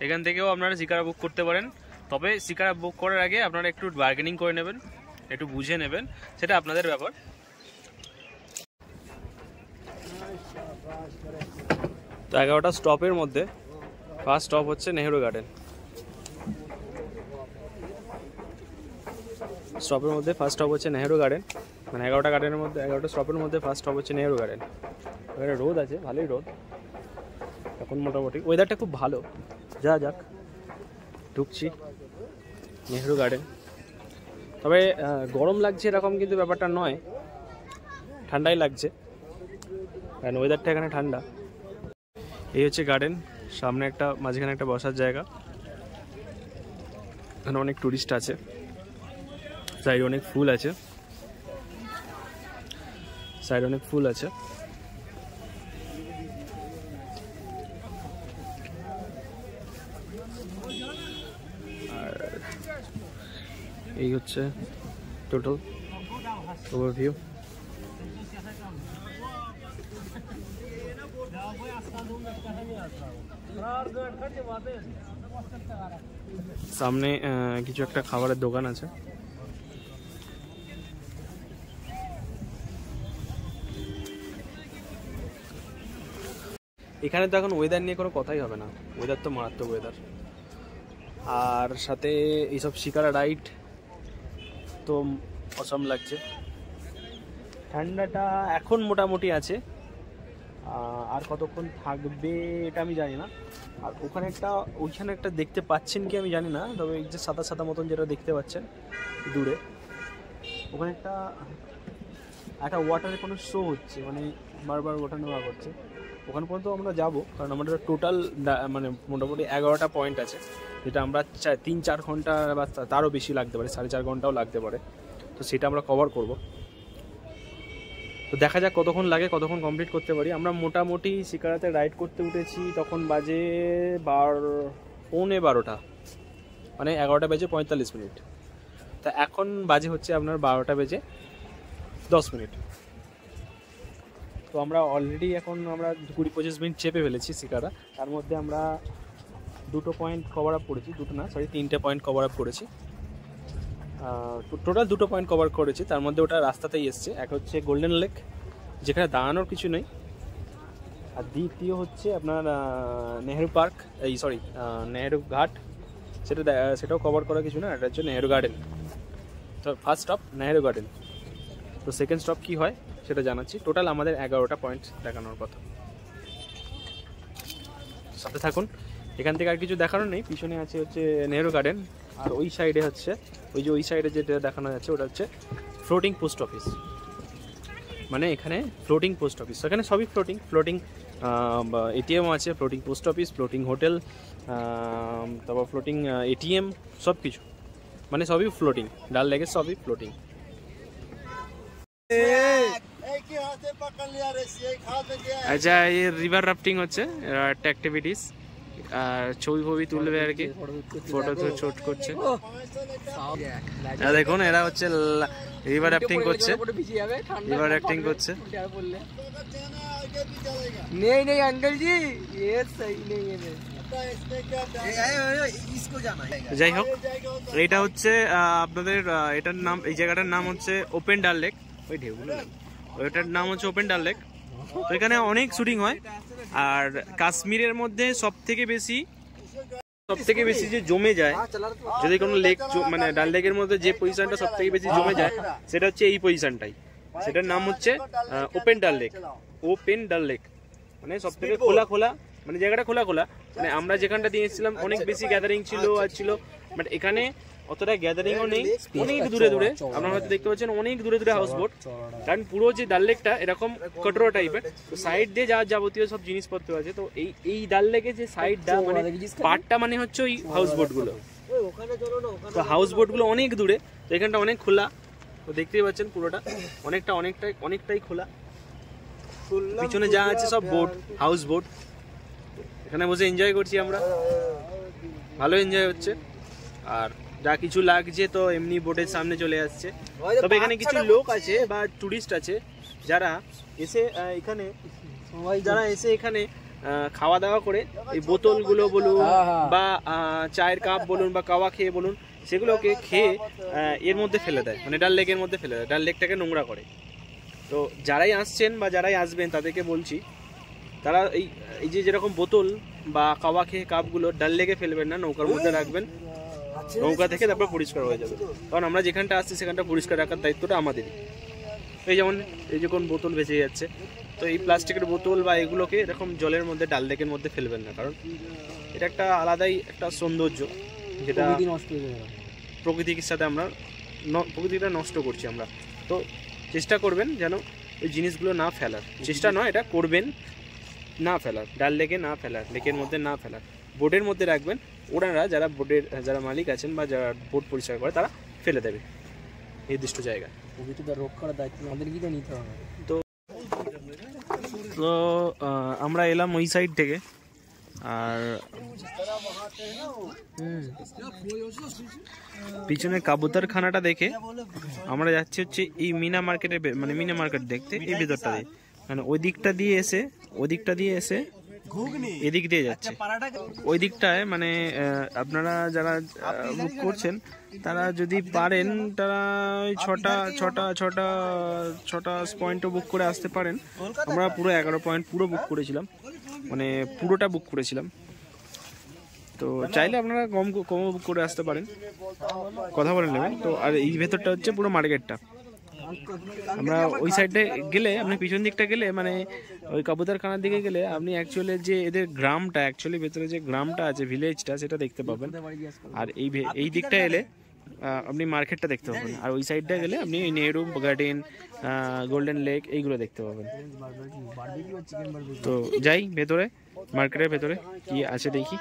এখান থেকেও আপনারা শিকারা বুক করতে পারেন। তবে শিকারা বুক করার আগে আপনারা একটু বার্গেনিং করে নেবেন, একটু বুঝে নেবেন, সেটা আপনাদের ব্যাপার। তো 11টা স্টপের মধ্যে ফার্স্ট স্টপ হচ্ছে নেহেরু গার্ডেন। স্টপের মধ্যে ফার্স্ট স্টপ হচ্ছে নেহেরু গার্ডেন, মানে 11টা গার্ডেনের মধ্যে 11টা স্টপের মধ্যে ফার্স্ট স্টপ হচ্ছে নেহেরু গার্ডেন। এখানে রোদ আছে, ভালোই রোদ এখন মোটামুটি, ওয়েদারটা খুব ভালো। যা যাক, ঢুকছি নেহেরু গার্ডেন। তবে গরম লাগছে এরকম কিন্তু ব্যাপারটা নয়, ঠান্ডাই লাগছে, কারণ ওয়েদারটা এখানে ঠান্ডা। এই হচ্ছে গার্ডেন, সামনে একটা, মাঝখানে একটা বসার জায়গা, এখানে অনেক টুরিস্ট আছে, সাইডে অনেক ফুল আছে, সাইডে অনেক ফুল আছে। আর এই হচ্ছে টোটাল ওভারভিউ। সামনে কিছু একটা খাবারের দোকান আছে। এখানে তো এখন ওয়েদার নিয়ে কোনো কথাই হবে না, ওয়েদার তো মারাত্মক ওয়েদার। আর সাথে এইসব শিকারা রাইড তো অসম লাগছে। ঠান্ডাটা এখন মোটামুটি আছে, আর কতক্ষণ থাকবে এটা আমি জানি না। আর ওইখানে একটা দেখতে পাচ্ছেন কি আমি জানি না, তবে এই যে সাদা সাদা মতন যেটা দেখতে পাচ্ছেন দূরে, ওখানে একটা ওয়াটারের কোনো শো হচ্ছে, মানে বারবার ওঠা নেওয়া করছে। ওখানে পর্যন্ত আমরা যাব, কারণ আমাদের টোটাল মানে মোটামুটি 11টা পয়েন্ট আছে, যেটা আমরা 3-4 ঘন্টা বা তারও বেশি লাগতে পারে, 4.5 ঘন্টাও লাগতে পারে। তো সেটা আমরা কভার করব। তো দেখা যাক কতক্ষণ লাগে, কতক্ষণ কমপ্লিট করতে পারি। আমরা মোটামুটি শিকারাতে রাইড করতে উঠেছি তখন বাজে 12:45, মানে 11টা বেজে 45 মিনিট। তা এখন বাজে হচ্ছে আপনার 12টা বেজে 10 মিনিট। তো আমরা অলরেডি এখন আমরা 20-25 মিনিট চেপে ফেলেছি শিকারা। তার মধ্যে আমরা 2টো পয়েন্ট কভার আপ করেছি, 3টে পয়েন্ট কভার আপ করেছি। টোটাল 2টো পয়েন্ট কভার করেছি, তার মধ্যে ওটা রাস্তাতেই এসছে। এক হচ্ছে গোল্ডেন লেক, যেখানে দাঁড়ানোর কিছু নেই, আর দ্বিতীয় হচ্ছে আপনার নেহেরু পার্ক, নেহেরু ঘাট, সেটাও কভার করা কিছু না। এটা হচ্ছে নেহেরু গার্ডেন। তো ফার্স্ট স্টপ নেহেরু গার্ডেন, তো সেকেন্ড স্টপ কী হয় সেটা জানাচ্ছি। টোটাল আমাদের 11টা পয়েন্ট দেখানোর কথা। সাথে থাকুন, এখান থেকে আর কিছু দেখানোর নেই। পিছনে আছে হচ্ছে নেহেরু গার্ডেন, আর ওই সাইডে হচ্ছে ওই সাইডে যেটা দেখানো যাচ্ছে ওটা হচ্ছে ফ্লোটিং পোস্ট অফিস। মানে এখানে ফ্লোটিং পোস্ট অফিস, এখানে সবই ফ্লোটিং এটিএম আছে, floating post office, floating hotel, তারপর ফ্লোটিং এটিএম, সব কিছু, মানে সবই ফ্লোটিং। ডাল লেকের সবই ফ্লোটিং। আচ্ছা, এই রিভার রাফটিং হচ্ছে একটা অ্যাক্টিভিটিস, আর ছবি তুলবে আর কি, ফটো তো শুট করছে। দেখুন এরা হচ্ছে রিভার রাফটিং করছে, नहीं अंकल जी, ये सही नहीं है। যাই হোক, এইটা হচ্ছে আপনাদের এটার নাম, এই জায়গাটার নাম হচ্ছে ওপেন ডাল লেক। ওই ঢেউগুলো, ওইটার নাম হচ্ছে ওপেন ডাল লেক। তো এখানে অনেক শুটিং হয়। আর কাশ্মীরের মধ্যে সব থেকে বেশি যে জমে যায়, যদি কোনো লেক মানে ডাল লেকের মধ্যে যে পজিশনটা সব থেকে বেশি জমে যায় সেটা হচ্ছে এই পজিশনটাই। সেটার নাম হচ্ছে ওপেন ডাল লেক। মানে সব থেকে খোলা, মানে জায়গাটা খোলা। মানে আমরা যেখানটা দিয়ে এসেছিলাম অনেক বেশি গ্যাদারিং ছিল, বাট এখানে অতটা গ্যাদারিংও নেই, অনেক দূরে দূরে আপনারা হয়তো দেখতে পাচ্ছেন অনেক দূরে দূরে হাউস বোট, কারণ পুরো যে ডাল লেকটা এরকম কটোরা টাইপের, তো সাইড দিয়ে যা যাবতীয় সব জিনিসপত্র আছে, তো এই ডাল লেকে যে সাইডটা মানে পার্টটা মানে হচ্ছে ওই হাউস বোটগুলো, তো হাউস বোটগুলো অনেক দূরে, তো এখানটা অনেক খোলা, তো দেখতেই পাচ্ছেন পুরোটা অনেকটাই খোলা, পিছনে যা আছে সব বোট, হাউস বোট, এখানে বসে এনজয় করছি আমরা, ভালো এনজয় হচ্ছে। আর যা কিছু লাগছে তো এমনি বোটের সামনে চলে আসছে, তবে এখানে কিছু লোক আছে বা টুরিস্ট আছে যারা এসে এখানে খাওয়া দাওয়া করে এই বোতলগুলো বলুন বা চায়ের কাপ বলুন বা কাওয়া খেয়ে বলুন, সেগুলোকে খেয়ে এর মধ্যে ফেলে দেয়, মানে ডাল লেকের মধ্যে ফেলে দেয়, ডাল লেকটাকে নোংরা করে। তো যারাই আসছেন বা যারাই আসবেন তাদেরকে বলছি, তারা এই যে যেরকম বোতল বা কাওয়া খেয়ে কাপগুলো ডাল লেকে ফেলবেন না, নৌকার মধ্যে রাখবেন, নৌকা থেকে তারপর পরিষ্কার হয়ে যাবে, কারণ আমরা যেখানটা আসছি সেখানটা পরিষ্কার রাখার দায়িত্বটা আমাদেরই। এই যেমন এই যখন বোতল ভেসে যাচ্ছে, তো এই প্লাস্টিকের বোতল বা এগুলোকে এরকম জলের মধ্যে ডাল লেকের মধ্যে ফেলবেন না, কারণ এটা একটা আলাদাই একটা সৌন্দর্য, যেটা প্রকৃতির সাথে আমরা প্রকৃতিটা নষ্ট করছি আমরা। তো চেষ্টা করবেন যেন ওই জিনিসগুলো না ফেলার, চেষ্টা নয় এটা করবেন, না ফেলার, ডাল লেকে না ফেলার, লেকের মধ্যে না ফেলার, বোটের মধ্যে রাখবেন। ওনারা যারা বোটের যারা মালিক আছেন বা যারা বোট পরিষ্কার করে তারা ফেলে দেবে নির্দিষ্ট জায়গায়, প্রকৃতিটা রক্ষা করার দায়িত্ব আমাদেরকেই তো নিতে হবে। তো আমরা এলাম ওই সাইড থেকে, আর পিছনে কাবুতরখানাটা দেখে আমরা যাচ্ছি হচ্ছে এই মিনা মার্কেটের, মানে মিনা মার্কেট দেখতে এই ভেতরটা দিয়ে, মানে ওই দিকটা দিয়ে এসে এদিক দিয়ে যাচ্ছে ওই দিকটায়, মানে আপনারা যারা বুক করছেন তারা যদি পারেন তারা ওই ছটা পয়েন্টও বুক করে আসতে পারেন। আমরা পুরো 11 পয়েন্ট পুরো বুক করেছিলাম, মানে পুরোটা বুক করেছিলাম, তো চাইলে আপনারা কম বুক করে আসতে পারেন, কথা বলে নেবেন। তো আর এই ভেতরটা হচ্ছে পুরো মার্কেটটা, আমরা ওই সাইডে গেলে, আপনি পিছন দিকটা গেলে, মানে ওই কাবুতরখানার দিকে গেলে আপনি অ্যাকচুয়ালি যে এদের গ্রামটা, অ্যাকচুয়ালি ভেতরে যে গ্রামটা আছে, ভিলেজটা, সেটা দেখতে পাবেন। আর এই দিকটা এলে আপনি মার্কেটটা দেখতে পাবেন, আর ওই সাইডটা গেলে আপনি নেহেরু গার্ডেন, গোল্ডেন লেক এইগুলো দেখতে পাবেন। তো যাই ভেতরে, মার্কেটের ভেতরে কি আছে দেখি।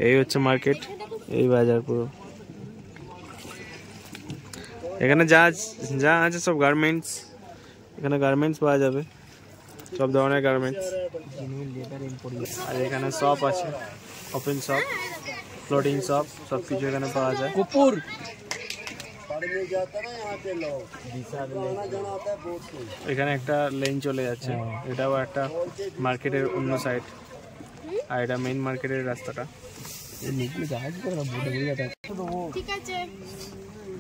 এই হচ্ছে মার্কেট, এই বাজার পুরো, এখানে যা আছে সব গার্মেন্টস, এখানে গার্মেন্টস পাওয়া যাবে, সব ধরনের গার্মেন্টস। আর এখানে শপ আছে, ওপেন শপ, ফ্লোটিং শপ, সব কিছু এখানে পাওয়া যায়। কুকুর এখানে একটা লেন চলে যাচ্ছে, এটাও একটা মার্কেটের অন্য সাইড, আর এটা মেইন মার্কেটের রাস্তাটা। ঠিক আছে,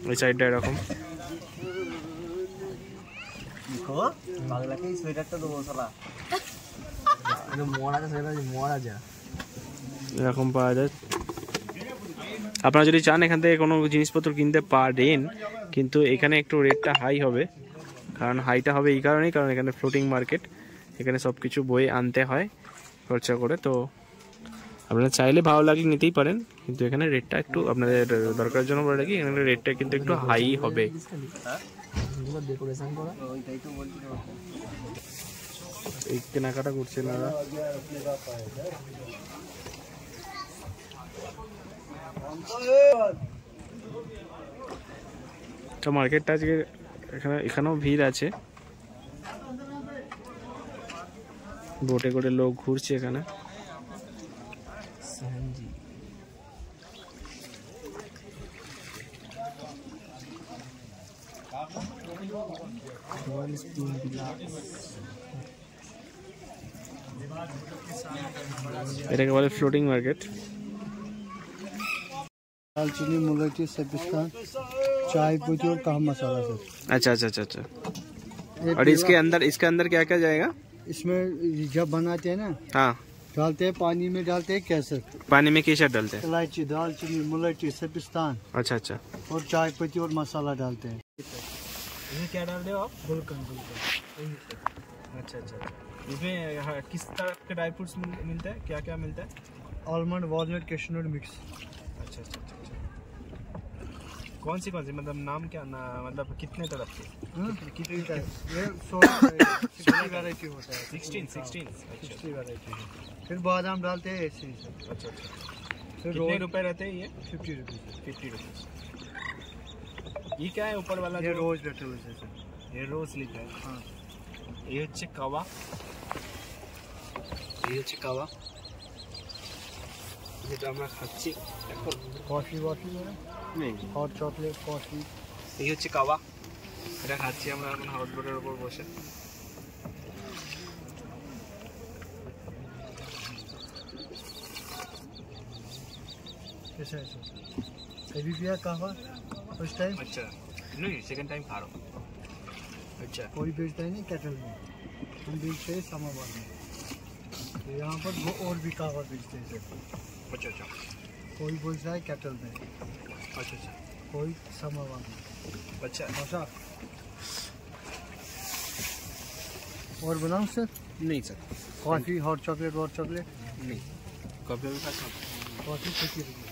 ওই সাইডটা এরকম, এরকম পাওয়া যায়। আপনারা যদি চান এখান থেকে কোনো জিনিসপত্র কিনতে পারেন, কিন্তু এখানে একটু রেটটা হাই হবে, কারণ হাইটা হবে এই কারণেই, কারণ এখানে ফ্লোটিং মার্কেট, এখানে সব কিছু বয়ে আনতে হয় খরচা করে। তো আপনারা চাইলে ভালো লাগলে নিতেই পারেন, কিন্তু এখানে রেটটা একটু আপনাদের দরকারের জন্য বলে রাখি, এখানে রেটটা কিন্তু একটু হাই হবে। এই কেনাকাটা করছে না, তো মার্কেটটা আজকে এখানেও ভিড় আছে, বোটে করে লোক ঘুরছে এখানে। এটাকে বলে ফ্লোটিং মার্কেট। दालचीनी मुलैठी सब्जिस्तान चाय पत्ती और काम मसाला सर। अच्छा अच्छा अच्छा अच्छा। और इसके अंदर क्या क्या जाएगा? इसमें जब बनाते हैं ना, हाँ, डालते हैं पानी में, डालते हैं केसर, पानी में केसर डालते हैं, इलायची, दालचीनी, मुलैठी, सब्जिस्तान, अच्छा अच्छा, और चाय पत्ती और मसाला डालते हैं। इसमें क्या डाल रहे हो आप? गुलकंद। अच्छा अच्छा। इसमें किस तरह के ड्राई फ्रूट्स मिलते हैं, क्या क्या मिलता है? Almond, walnut, cashew nut mix. अच्छा अच्छा अच्छा। कौन सी मतलब नाम क्या ना, मतलब कितने तरफ के? कितने का? ये 16 वैरायटी होता है। 16 वैरायटी। फिर बादाम डालते हैं ऐसे ही। अच्छा। फिर कितने रुपए रहते हैं ये? 50 रुपीज़। 50 रुपीज़। ये क्या है ऊपर वाला? ये रोज पेट्रोल है सर। ये रोज लिखा है। हाँ। ये হচ্ছে কাওয়া। এই হচ্ছে কাওয়া, যেটা আমরা খাচ্ছি এখন। कॉफ़ी নেই, हॉट चॉकलेट कॉफ़ी। এই হচ্ছে কাওয়া, এটা খাচ্ছি আমরা এখন হাউস বোটের উপর বসে। कैसा है सर? कभी पिया कहवा फर्स्ट टाइम? अच्छा नहीं, सेकंड टाइम खा रहा हूँ। अच्छा कोई बेचता ही नहीं कैटल में, हम बेचते हैं इस्लामाबाद में। तो यहाँ पर वो और भी कहवा बेचते हैं सर। अच्छा। कोई बोलता है कैटल में, अच्छा कोई इस्लामाबाद में। अच्छा। अच्छा और बनाऊँ सर? नहीं sir, coffee hot chocolate what chocolate? नहीं, कभी भी खा सकता कॉफ़ी 50 रुपये।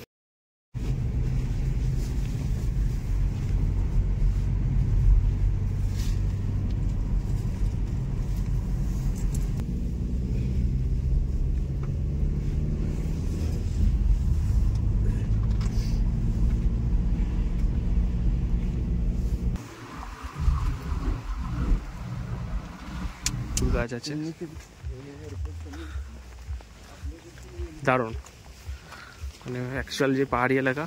গাছ আছে দারুণ, মানে অ্যাকচুয়াল যে পাহাড়ি এলাকা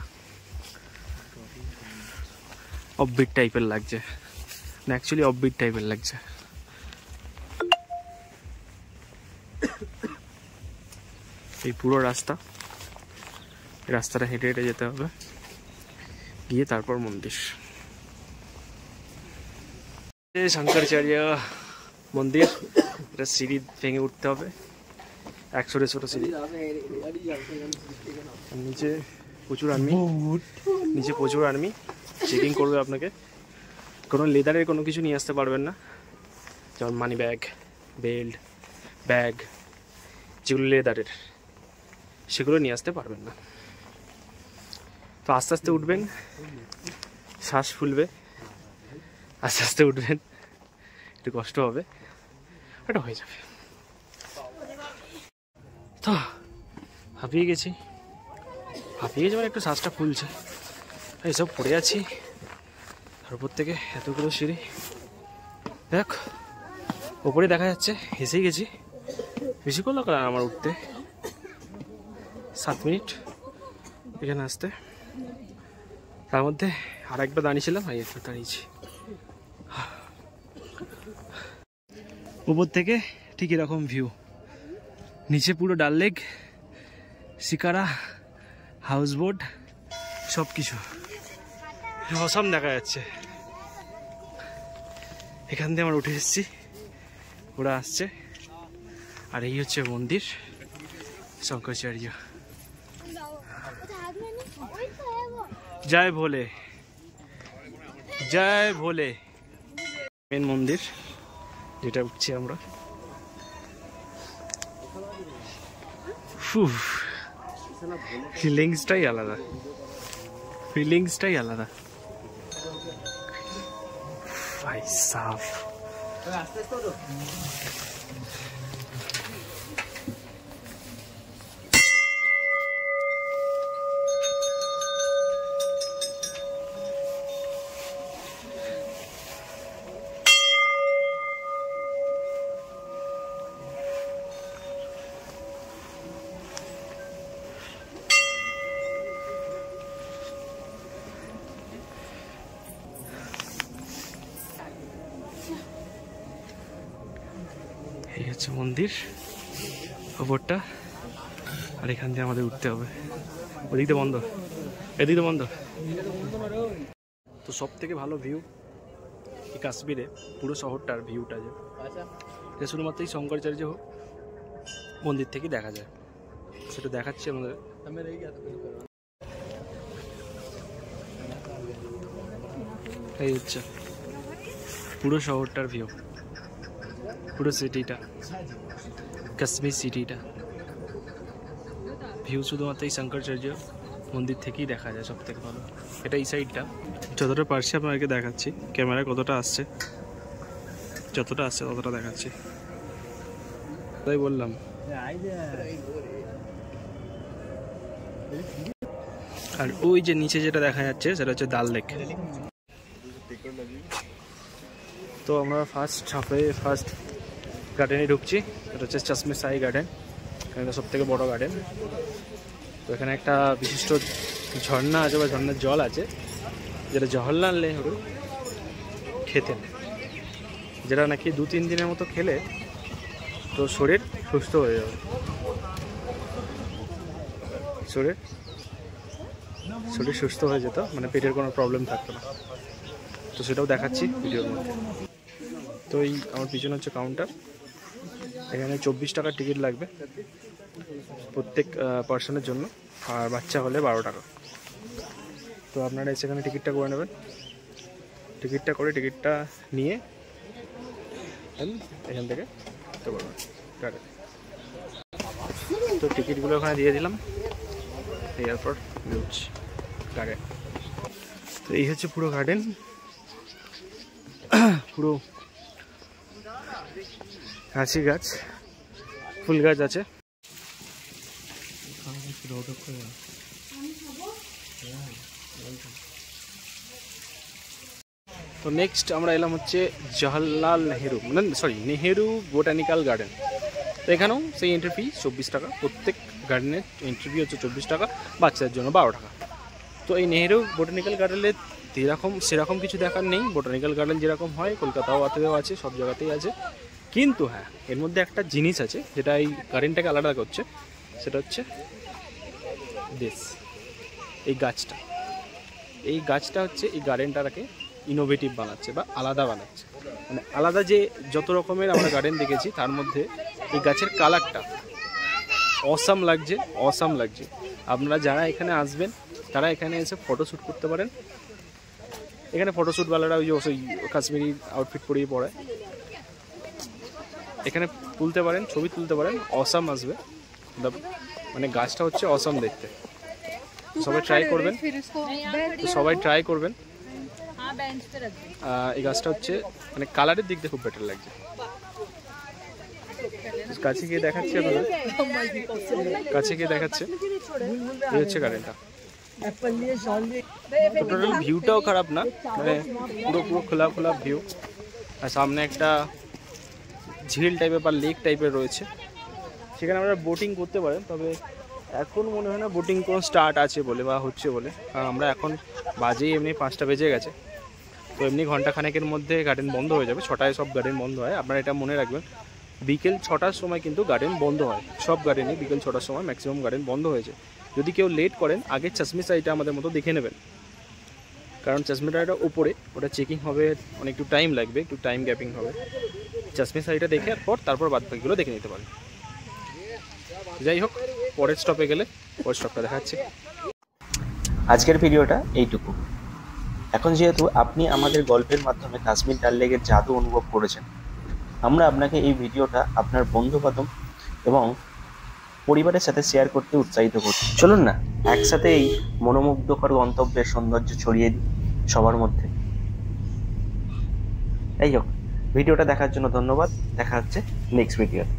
অফবিট টাইপের লাগছে, না অ্যাকচুয়ালি অফবিট টাইপের লাগছে। এই পুরো রাস্তা, এই রাস্তাটা হেঁটে হেঁটে যেতে হবে, গিয়ে তারপর মন্দির। শঙ্করাচার্য মন্দির, এটা সিঁড়ি ভেঙে উঠতে হবে, 100 ছোট সিঁড়ি। নিচে প্রচুর আর্মি চেকিং করবে আপনাকে। কোনো লেদারের কোনো কিছু নিয়ে আসতে পারবেন না, যেমন মানি ব্যাগ, বেল্ট, ব্যাগ, যেগুলো লেদারের সেগুলো নিয়ে আসতে পারবেন না। তো আস্তে আস্তে উঠবেন, শ্বাস ফুলবে, আস্তে আস্তে উঠবেন, একটু কষ্ট হবে, এটা হয়ে যাবে। তো হাঁপিয়ে গেছি মানে একটু শ্বাসটা ফুলছে, এইসব পড়ে আছি তার উপর থেকে এতগুলো সিঁড়ি। দেখ ওপরে দেখা যাচ্ছে, হেসেই গেছি। বেশিক্ষণ লাগলো আমার উঠতে, 7 মিনিট এখানে আসতে। তার মধ্যে আর একবার দাঁড়িয়েছিলাম, একবার দাঁড়িয়েছি। উপর থেকে ঠিক এরকম ভিউ, নিচে পুরো ডাল লেক, শিকারা, হাউস বোট, সব কিছু অসাম দেখা যাচ্ছে। এখান দিয়ে আমরা উঠে এসেছি, ওরা আসছে। আর এই হচ্ছে মন্দির শঙ্করাচার্য। জয় ভোলে, জয় ভোলে। মেন মন্দির যেটা উঠছি আমরা। ফিলিংসটাই আলাদা। ভাই সাফ। এই হচ্ছে মন্দির ওপরটা, আর এখান দিয়ে আমাদের উঠতে হবে। ওদিক দিয়ে বন্ধ, এদিক দিয়ে বন্ধ। তো সব থেকে ভালো ভিউ এই কাশ্মীরে, পুরো শহরটার ভিউটা যে এটা শুধুমাত্র এই শঙ্করাচার্য মন্দির থেকে দেখা যায়, সেটা দেখাচ্ছি আমাদের। এই হচ্ছে পুরো শহরটার ভিউ, পুরো সিটিটা, কাশ্মীর সিটিটা ভিউ শুধুমাত্র এই শঙ্করাচার্য মন্দির থেকেই দেখা যায় সব থেকে ভালো। এটা এই সাইডটা যতটা পারছি আপনাকে দেখাচ্ছি, ক্যামেরায় কতটা আসছে, যতটা আসছে ততটা দেখাচ্ছি, তাই বললাম। আর ওই যে নিচে যেটা দেখা যাচ্ছে সেটা হচ্ছে ডাল লেক। তো আমরা ফার্স্ট গার্ডেনে ঢুকছি, এটা হচ্ছে চশমে শাহী গার্ডেন, এখানে সব থেকে বড় গার্ডেন। তো এখানে একটা বিশিষ্ট ঝর্ণা আছে বা ঝর্ণার জল আছে, যেটা জওহরলাল নেহরু খেতেন, যেটা নাকি 2-3 দিনের মতো খেলে তো শরীর সুস্থ হয়ে যাবে, শরীর সুস্থ হয়ে যেত, মানে পেটের কোনো প্রবলেম থাকতো না। তো সেটাও দেখাচ্ছি ভিডিওর মধ্যে। তো এই আমার পিছনে হচ্ছে কাউন্টার, এখানে 24 টাকার টিকিট লাগবে প্রত্যেক পার্সনের জন্য, আর বাচ্চা হলে 12 টাকা। তো আপনারা সেখানে টিকিটটা করে নেবেন, টিকিটটা নিয়ে এখান থেকে করতে পারবেন গার্ডেন। তো টিকিটগুলো ওখানে দিয়ে দিলাম, এরপর গার্ডেন। তো এই হচ্ছে পুরো গার্ডেন, পুরো গাছই গাছ, ফুল গাছ আছে। তো নেক্সট আমরা এলাম হচ্ছে জওহরলাল নেহেরু, নেহেরু বোটানিক্যাল গার্ডেন। তো এখানেও সেই এন্ট্রি ফি 24 টাকা, প্রত্যেক গার্ডেনের এন্ট্রি ফি হচ্ছে 24 টাকা, বাচ্চাদের জন্য 12 টাকা। তো এই নেহেরু বোটানিক্যাল গার্ডেনে সেরকম কিছু দেখার নেই, বোটানিক্যাল গার্ডেন যেরকম হয় কলকাতাও আছে, সব জায়গাতেই আছে। কিন্তু হ্যাঁ, এর মধ্যে একটা জিনিস আছে যেটা এই গার্ডেনটাকে আলাদা করছে, সেটা হচ্ছে এই গাছটা হচ্ছে এই গার্ডেনটাকে ইনোভেটিভ বানাচ্ছে বা আলাদা বানাচ্ছে। মানে আলাদা যে যত রকমের আমরা গার্ডেন দেখেছি তার মধ্যে এই গাছের কালারটা অসাম লাগছে। আপনারা যারা এখানে আসবেন তারা এখানে এসে ফটোশ্যুট করতে পারেন। এখানে ফটোশ্যুটওয়ালারা ওই কাশ্মীরি আউটফিট পরিয়ে পড়ে, এখানে তুলতে পারেন, ছবি তুলতে পারেন, অসাম আসবে। মানে গাছটা হচ্ছে অসাম দেখতে, সবাই ট্রাই করবেন। এই গাছটা হচ্ছে মানে কালারের দিক দিয়ে খুব বেটার লাগছে। কাছে গিয়ে দেখাচ্ছে এই হচ্ছে গার্ডেনটা। টোটাল ভিউটাও খারাপ না, মানে পুরো খোলা ভিউ। আর সামনে একটা ঝিল টাইপের বা লেক টাইপের রয়েছে, সেখানে আমরা বোটিং করতে পারেন। তবে এখন মনে হয় না বোটিং কোনো স্টার্ট আছে বলে বা হচ্ছে বলে, কারণ আমরা এখন বাজেই এমনি 5টা বেজে গেছে। তো এমনি ঘন্টাখানেকের মধ্যে গার্ডেন বন্ধ হয়ে যাবে, 6টায় সব গার্ডেন বন্ধ হয়। আপনারা এটা মনে রাখবেন, বিকেল 6টার সময় কিন্তু গার্ডেন বন্ধ হয়, সব গার্ডেনে বিকেল 6টার সময় ম্যাক্সিমাম গার্ডেন বন্ধ হয়েছে। যদি কেউ লেট করেন, আগে চশমে শাহীটা আমাদের মতো দেখে নেবেন, কারণ চশমে শাহীটা উপরে, ওটা চেকিং হবে, একটু টাইম লাগবে, একটু টাইম গ্যাপিং হবে। চশমে শাহীটা দেখে তারপর বাদ বাকিগুলো দেখে নিতে পারেন। যাই হোক, পরের স্টপে গেলে পরের স্টপটা দেখাচ্ছি। আজকের ভিডিওটা এইটুকু। এখন যেহেতু আপনি আমাদের গল্পের মাধ্যমে কাশ্মীর ডাল লেকের জাদু অনুভব করেছেন, আমরা আপনাকে এই ভিডিওটা আপনার বন্ধু-বান্ধব এবং পরিবারের সাথে শেয়ার করতে উৎসাহিত করছি। চলুন না একসাথে এই মনোমুগ্ধকর গন্তব্যের সৌন্দর্য ছড়িয়ে দিই সবার মধ্যে। যাই হোক, ভিডিওটা দেখার জন্য ধন্যবাদ। দেখা হচ্ছে নেক্সট ভিডিওতে।